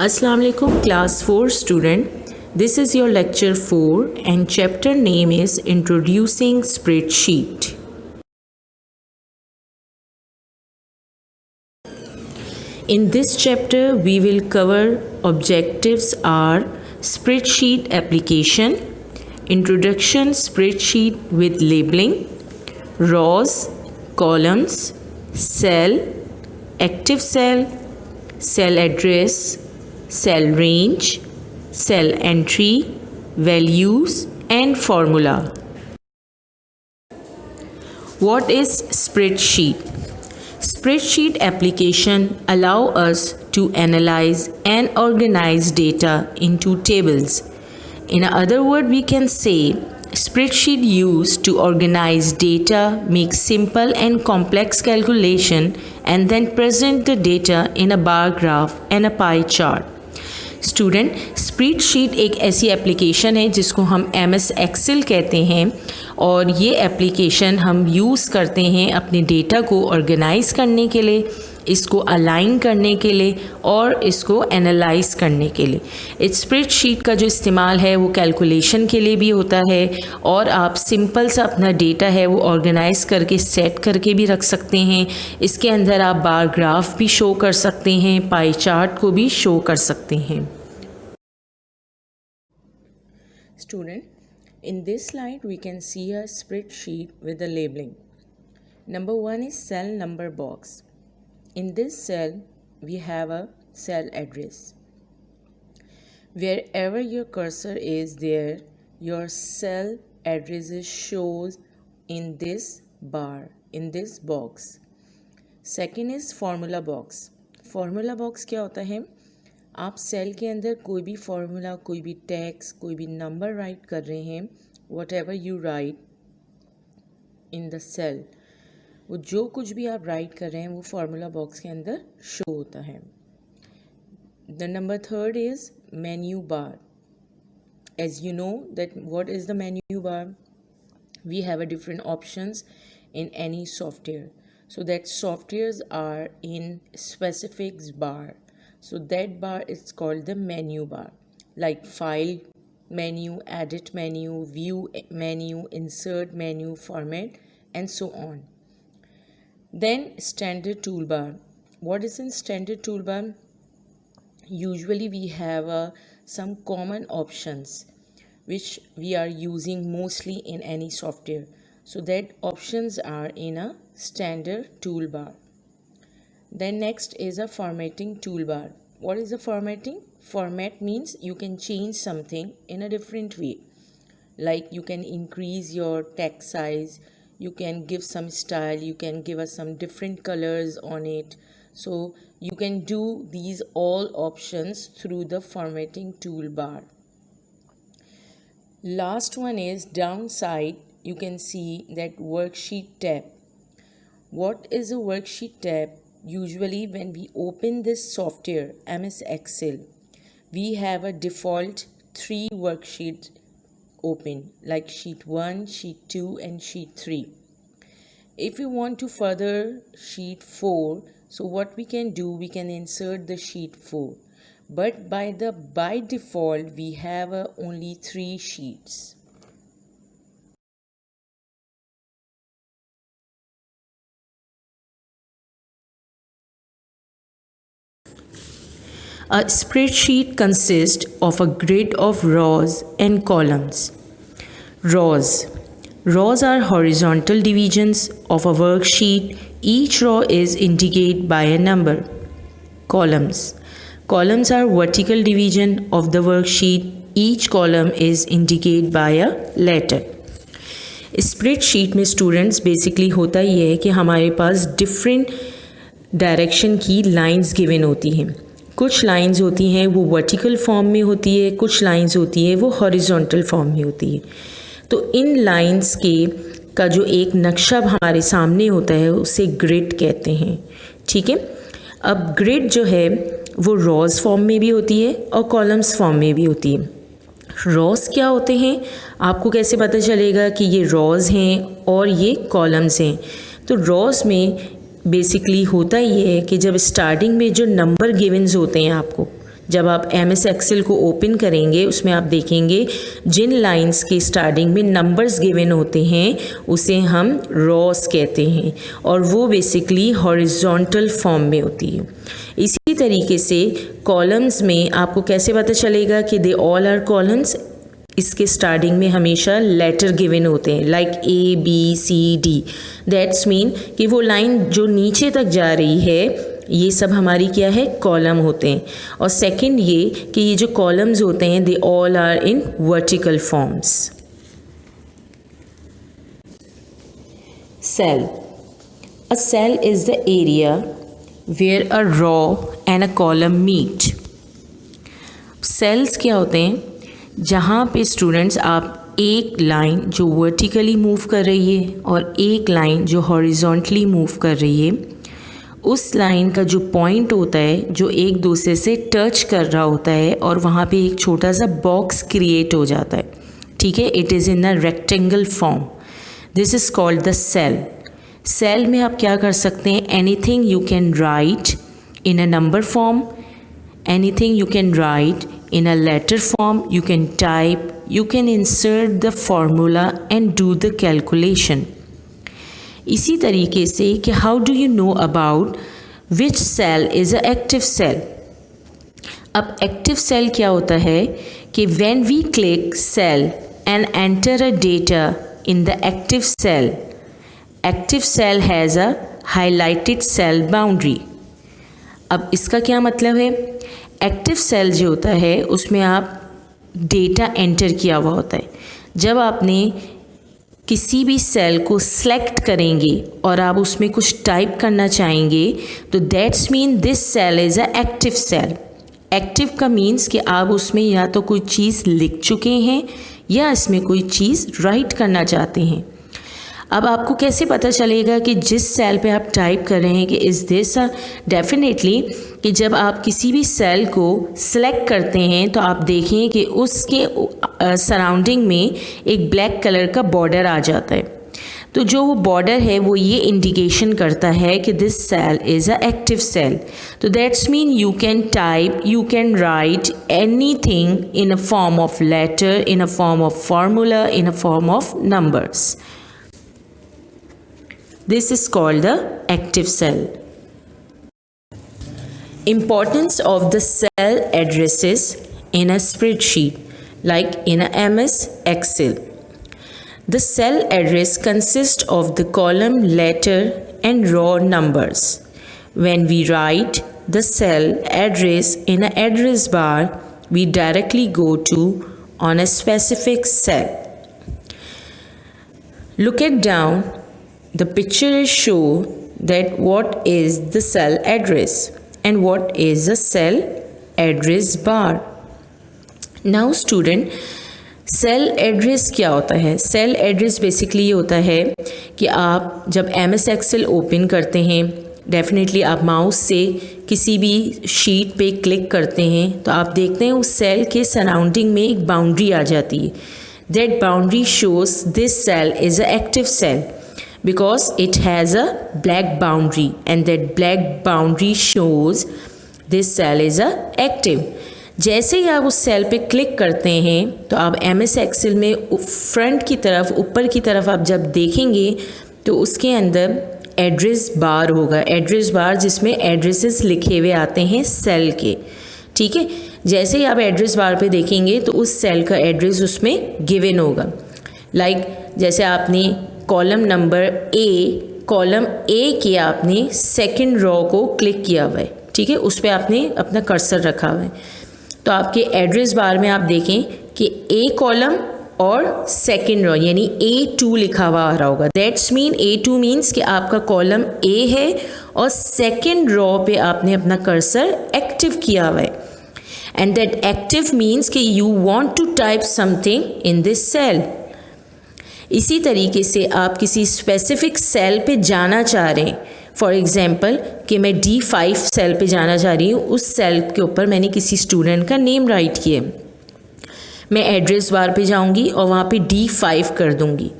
Assalamu alaikum class 4 student. This is your lecture 4 and chapter name is Introducing Spreadsheet. In this chapter we will cover objectives are spreadsheet application, introduction spreadsheet with labeling, rows, columns, cell, active cell address, cell range, cell entry, values and formula. What is spreadsheet? Spreadsheet application allow us to analyze and organize data into tables. In other words, we can say spreadsheet used to organize data, make simple and complex calculation and then present the data in a bar graph and a pie chart. Student spreadsheet एक ऐसी application है जिसको हम MS Excel कहते हैं और ये application हम यूज़ करते हैं अपने डेटा को ऑर्गेनाइज़ करने के लिए, इसको अलाइन करने के लिए और इसको एनालाइज करने के लिए। इस स्प्रेडशीट का जो इस्तेमाल है वो कैलकुलेशन के लिए भी होता है और आप सिंपल सा अपना डेटा है वो ऑर्गेनाइज करके सेट करके भी रख सकते हैं। इसके अंदर आप बार ग्राफ भी शो कर सकते हैं, पाई चार्ट को भी शो कर सकते हैं। Student, in this slide we can see a spreadsheet with the labeling. Number 1 is cell number box. In this cell we have a cell address. Wherever your cursor is there, your cell address shows in this bar, in this box. Second is formula box. Formula box क्या होता है? आप cell के अंदर कोई भी formula, कोई भी टेक्स्ट, कोई भी नंबर राइट कर रहे हैं, whatever you write in the cell, वो जो कुछ भी आप राइट कर रहे हैं वो फार्मूला बॉक्स के अंदर शो होता है। The number third is menu bar. As you know that what is the menu bar, we have a different options in any software, so that softwares are in specific bar, so that bar is called the menu bar, like file menu, edit menu, view menu, insert menu, format and so on. Then standard toolbar. What is in standard toolbar? Usually we have some common options which we are using mostly in any software, so that options are in a standard toolbar. Then next is a formatting toolbar. What is the formatting? Format means you can change something in a different way, like you can increase your text size, you can give some style, you can give us some different colors on it. So you can do these all options through the formatting toolbar. Last one is downside. You can see that worksheet tab. What is a worksheet tab? Usually when we open this software MS Excel, we have a default 3 worksheets open, like sheet 1, sheet 2 and sheet 3. If you want to further sheet 4, so what we can do, we can insert the sheet 4, but by default we have only 3 sheets. A spreadsheet consists of a grid of rows and columns. Rows are horizontal divisions of a worksheet. Each row is indicated by a number. Columns are vertical division of the worksheet. Each column is indicated by a letter. Spreadsheet में students basically होता ये है कि हमारे पास different direction की lines given होती हैं। कुछ लाइंस होती हैं वो वर्टिकल फॉर्म में होती है, कुछ लाइंस होती है वो हॉरिजॉन्टल फॉर्म में होती है। तो इन लाइंस का जो एक नक्शा हमारे सामने होता है उसे ग्रिड कहते हैं। ठीक है, अब ग्रिड जो है वो रॉज फॉर्म में भी होती है और कॉलम्स फॉर्म में भी होती है। रॉज क्या होते हैं, आपको कैसे पता चलेगा कि ये रॉज हैं और ये कॉलम्स हैं? तो रॉज में बेसिकली होता ये है कि जब स्टार्टिंग में जो नंबर गिवन्स होते हैं आपको, जब आप MS एक्सेल को ओपन करेंगे उसमें आप देखेंगे जिन लाइंस के स्टार्टिंग में नंबर्स गिवन होते हैं उसे हम रॉस कहते हैं और वो बेसिकली हॉरिजॉन्टल फॉर्म में होती है। इसी तरीके से कॉलम्स में आपको कैसे पता चलेगा कि दे ऑल आर कॉलम्स, इसके स्टार्टिंग में हमेशा लेटर गिवन होते हैं लाइक ABCD। दैट्स मीन कि वो लाइन जो नीचे तक जा रही है ये सब हमारी क्या है, कॉलम होते हैं। और सेकंड ये कि ये जो कॉलम्स होते हैं they all are in vertical forms. Cell, a cell is the area where a row and a column meet. Cells क्या होते हैं, जहाँ पे स्टूडेंट्स आप एक लाइन जो वर्टिकली मूव कर रही है और एक लाइन जो हॉरिजॉन्टली मूव कर रही है, उस लाइन का जो पॉइंट होता है जो एक दूसरे से टच कर रहा होता है और वहाँ पे एक छोटा सा बॉक्स क्रिएट हो जाता है, ठीक है। It is in a rectangle form, this is called the cell. Cell में आप क्या कर सकते हैं, anything you can write in a number form, anything you can write in a letter form, you can type, you can insert the formula and do the calculation. इसी तरीके से कि how do you know about which cell is a active cell? अब active cell क्या होता है कि when we click cell and enter a data in the active cell has a highlighted cell boundary. अब इसका क्या मतलब है, एक्टिव सेल जो होता है उसमें आप डेटा एंटर किया हुआ होता है। जब आपने किसी भी सेल को सेलेक्ट करेंगे और आप उसमें कुछ टाइप करना चाहेंगे तो that's mean this cell is a active cell. Active का मीन्स कि आप उसमें या तो कोई चीज़ लिख चुके हैं या इसमें कोई चीज़ राइट करना चाहते हैं। अब आपको कैसे पता चलेगा कि जिस सेल पे आप टाइप कर रहे हैं कि इज़ दिस डेफिनेटली कि जब आप किसी भी सेल को सिलेक्ट करते हैं तो आप देखें कि उसके सराउंडिंग में एक ब्लैक कलर का बॉर्डर आ जाता है। तो जो वो बॉर्डर है वो ये इंडिकेशन करता है कि this cell is a active cell. तो that's mean you can type, you can write anything in a form of letter, in a form of formula, in a form of numbers. This is called the active cell. Importance of the cell addresses in a spreadsheet, like in a MS Excel. The cell address consists of the column, letter, and row numbers. When we write the cell address in an address bar, we directly go to on a specific cell. Look at down. The picture is show that what is the cell address and what is the cell address bar. Now student, cell address क्या होता है? Cell address basically ये होता है कि आप जब MS Excel open करते हैं, डेफिनेटली आप माउस से किसी भी शीट पे क्लिक करते हैं तो आप देखते हैं उस सेल के सराउंडिंग में एक बाउंड्री आ जाती है। That boundary shows this cell is an active cell because it has a black boundary and that black boundary shows this cell is a active. जैसे ही आप उस सेल पे क्लिक करते हैं तो आप MS Excel में फ्रंट की तरफ, ऊपर की तरफ आप जब देखेंगे तो उसके अंदर एड्रेस बार होगा, एड्रेस बार जिसमें एड्रेसेस लिखे हुए आते हैं सेल के, ठीक है। जैसे ही आप एड्रेस बार पे देखेंगे तो उस सेल का एड्रेस उसमें गिवन होगा। लाइक जैसे आपने कॉलम नंबर कॉलम ए के आपने सेकंड रो को क्लिक किया हुआ है, ठीक है, उस पर आपने अपना कर्सर रखा हुआ है तो आपके एड्रेस बार में आप देखें कि ए कॉलम और सेकंड रो यानी A2 लिखा हुआ आ रहा होगा। दैट्स मीन A2 मीन्स कि आपका कॉलम ए है और सेकंड रो पे आपने अपना कर्सर एक्टिव किया हुआ है एंड दैट एक्टिव मीन्स कि you want to type something in this cell. इसी तरीके से आप किसी स्पेसिफिक सेल पे जाना चाह रहे हैं, फॉर एग्ज़ाम्पल कि मैं D5 सेल पे जाना चाह रही हूँ, उस सेल के ऊपर मैंने किसी स्टूडेंट का नेम राइट किया, मैं एड्रेस बार पे जाऊँगी और वहाँ पे D5 कर दूँगी।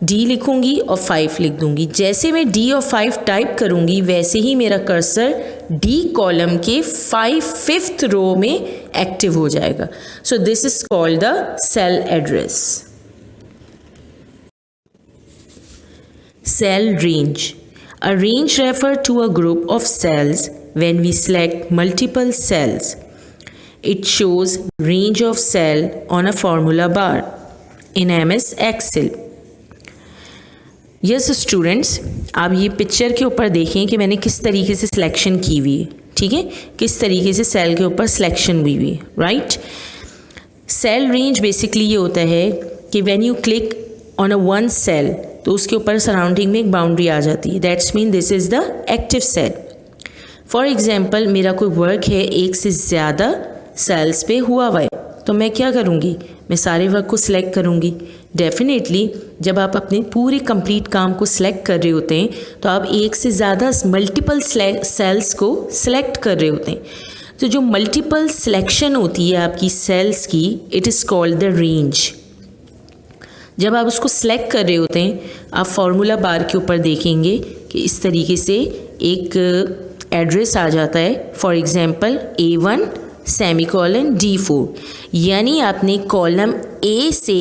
डी लिखूंगी और 5 लिख दूंगी। जैसे मैं डी और 5 टाइप करूंगी वैसे ही मेरा कर्सर डी कॉलम के 5th रो में एक्टिव हो जाएगा। So this is called the cell address. Cell range. A range refers to a group of cells when we select multiple cells. It shows range of cell on a formula bar in MS Excel. Yes students, आप ये picture के ऊपर देखें कि मैंने किस तरीके से सिलेक्शन की हुई है, ठीक है, किस तरीके से सेल के ऊपर सिलेक्शन हुई हुई है, राइट। सेल रेंज बेसिकली ये होता है कि when you click on a one cell तो उसके ऊपर सराउंडिंग में एक बाउंड्री आ जाती है। That's mean this is the active cell. For example मेरा कोई वर्क है एक से ज़्यादा सेल्स पे हुआ हुआ है, तो मैं क्या करूँगी, मैं सारे वर्क को सिलेक्ट करूँगी। डेफिनेटली जब आप अपने पूरे कंप्लीट काम को सिलेक्ट कर रहे होते हैं तो आप एक से ज़्यादा मल्टीपल सेल्स को सिलेक्ट कर रहे होते हैं। तो जो मल्टीपल सिलेक्शन होती है आपकी सेल्स की, it is called the range. जब आप उसको सेलेक्ट कर रहे होते हैं आप फार्मूला बार के ऊपर देखेंगे कि इस तरीके से एक एड्रेस आ जाता है, for example A1 semicolon D4, यानी आपने कॉलम A से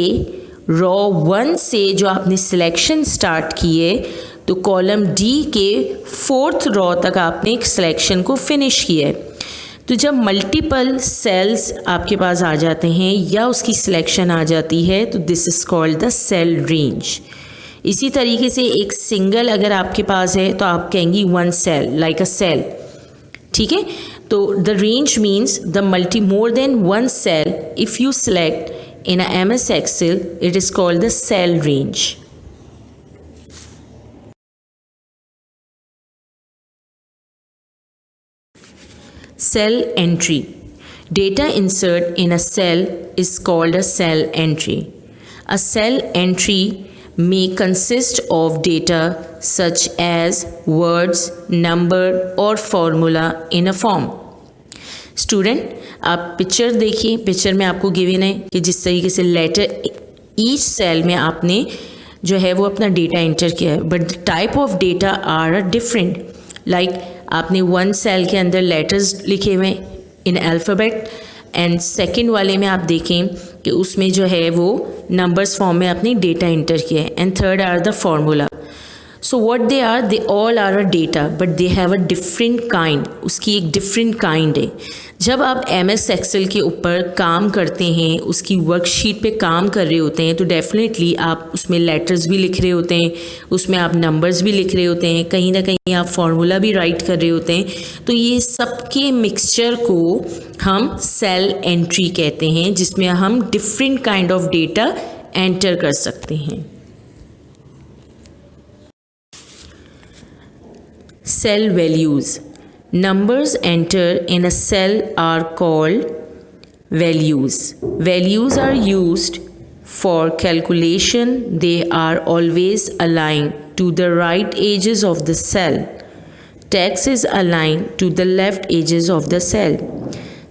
रो 1 से जो आपने सिलेक्शन स्टार्ट की है तो कॉलम D के 4th रो तक आपने एक सिलेक्शन को फिनिश किया है। तो जब मल्टीपल सेल्स आपके पास आ जाते हैं या उसकी सिलेक्शन आ जाती है तो this is called the cell range. इसी तरीके से एक सिंगल अगर आपके पास है तो आप कहेंगी one cell, like a cell, ठीक है। तो the range means the multi more than one cell if you select in a MS Excel, it is called the cell range. Cell entry. Data insert in a cell is called a cell entry. A cell entry may consist of data such as words, number or formula in a form. Student, आप picture देखिए, picture में आपको given है कि जिस तरीके से letter each cell में आपने जो है वो अपना डेटा एंटर किया है, but the type of data are different. Like आपने वन सेल के अंदर लेटर्स लिखे हुए इन अल्फ़ाबेट एंड सेकंड वाले में आप देखें कि उसमें जो है वो नंबर्स फॉर्म में आपने डेटा एंटर किया है and third are the formula. So what they all are a data but they have a different kind, उसकी एक डिफरेंट काइंड है। जब आप MS Excel के ऊपर काम करते हैं, उसकी वर्कशीट पे काम कर रहे होते हैं तो डेफिनेटली आप उसमें लेटर्स भी लिख रहे होते हैं, उसमें आप नंबर्स भी लिख रहे होते हैं, कहीं ना कहीं आप फार्मूला भी राइट कर रहे होते हैं। तो ये सबके मिक्सचर को हम सेल एंट्री कहते हैं, जिसमें हम different kind of data enter कर सकते हैं। Cell values. Numbers entered in a cell are called values. Values are used for calculation. They are always aligned to the right edges of the cell. Text is aligned to the left edges of the cell.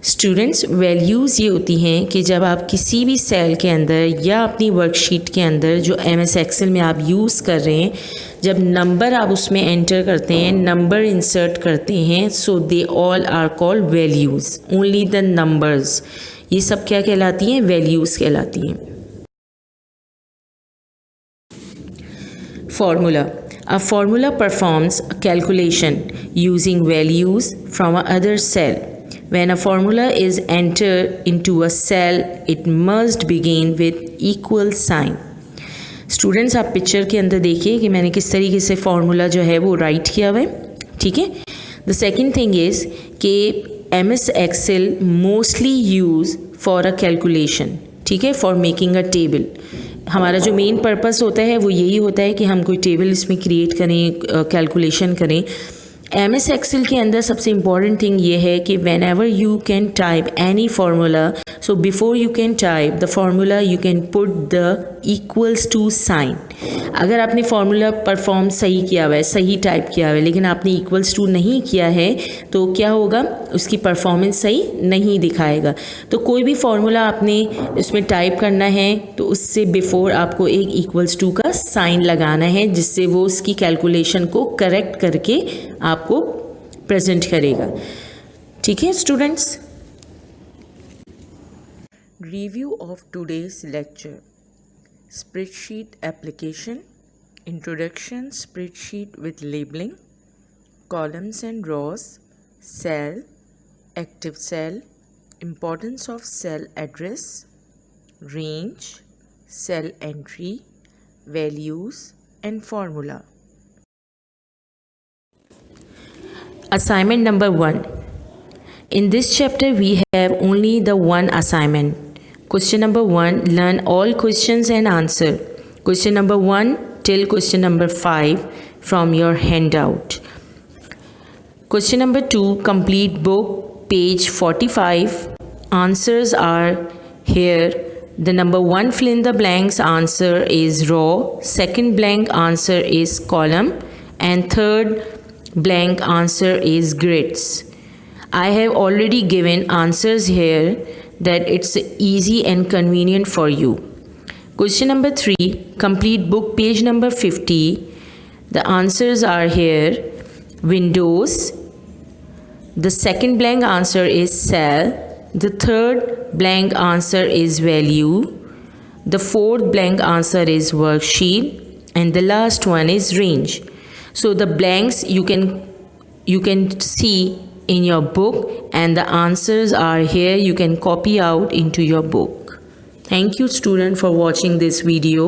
Students, values ये होती हैं कि जब आप किसी भी cell के अंदर या अपनी वर्कशीट के अंदर जो MS Excel में आप यूज़ कर रहे हैं, जब नंबर आप उसमें एंटर करते हैं, नंबर इंसर्ट करते हैं, so they all are called values. Only the numbers, ये सब क्या कहलाती हैं, वैल्यूज़ कहलाती हैं। Formula. A formula performs a calculation using values from another cell. When a formula is entered into a cell, it must begin with equal sign. Students, आप picture के अंदर देखिए कि मैंने किस तरीके से फार्मूला जो है वो राइट किया हुआ है, ठीक है। द सेकेंड थिंग इज़ कि MS Excel mostly use for a calculation, ठीक है, फॉर मेकिंग अ टेबल। हमारा जो मेन पर्पस होता है वो यही होता है कि हम कोई टेबल इसमें क्रिएट करें, कैलकुलेशन करें। MS Excel के अंदर सबसे इम्पॉर्टेंट थिंग ये है कि whenever you can type any formula, so before you can type the formula you can put the equals to sign. अगर आपने फार्मूला परफॉर्म सही किया हुआ है, सही टाइप किया हुआ है, लेकिन आपने इक्वल्स टू नहीं किया है तो क्या होगा, उसकी परफॉर्मेंस सही नहीं दिखाएगा। तो कोई भी फार्मूला आपने इसमें टाइप करना है तो उससे बिफोर आपको एक इक्वल्स टू का साइन लगाना है, जिससे वो उसकी कैलकुलेशन को करेक्ट करके आपको प्रेजेंट करेगा। ठीक है students. Review of today's lecture. Spreadsheet application. Introduction, spreadsheet with labeling, columns and rows, cell, active cell, importance of cell address, range, cell entry, values and formula. Assignment number 1. In this chapter we have only the one assignment. Question number 1, learn all questions and answer. Question number 1 till question number 5 from your handout. Question number 2, complete book, page 45. Answers are here. The number 1 fill in the blanks answer is row, second blank answer is column, and third blank answer is grids. I have already given answers here that it's easy and convenient for you. Question number 3, complete book, page number 50. The answers are here. Windows. The second blank answer is cell. The third blank answer is value. The fourth blank answer is worksheet. And the last one is range. So the blanks you can see in your book, and the answers are here. You can copy out into your book. Thank you student for watching this video.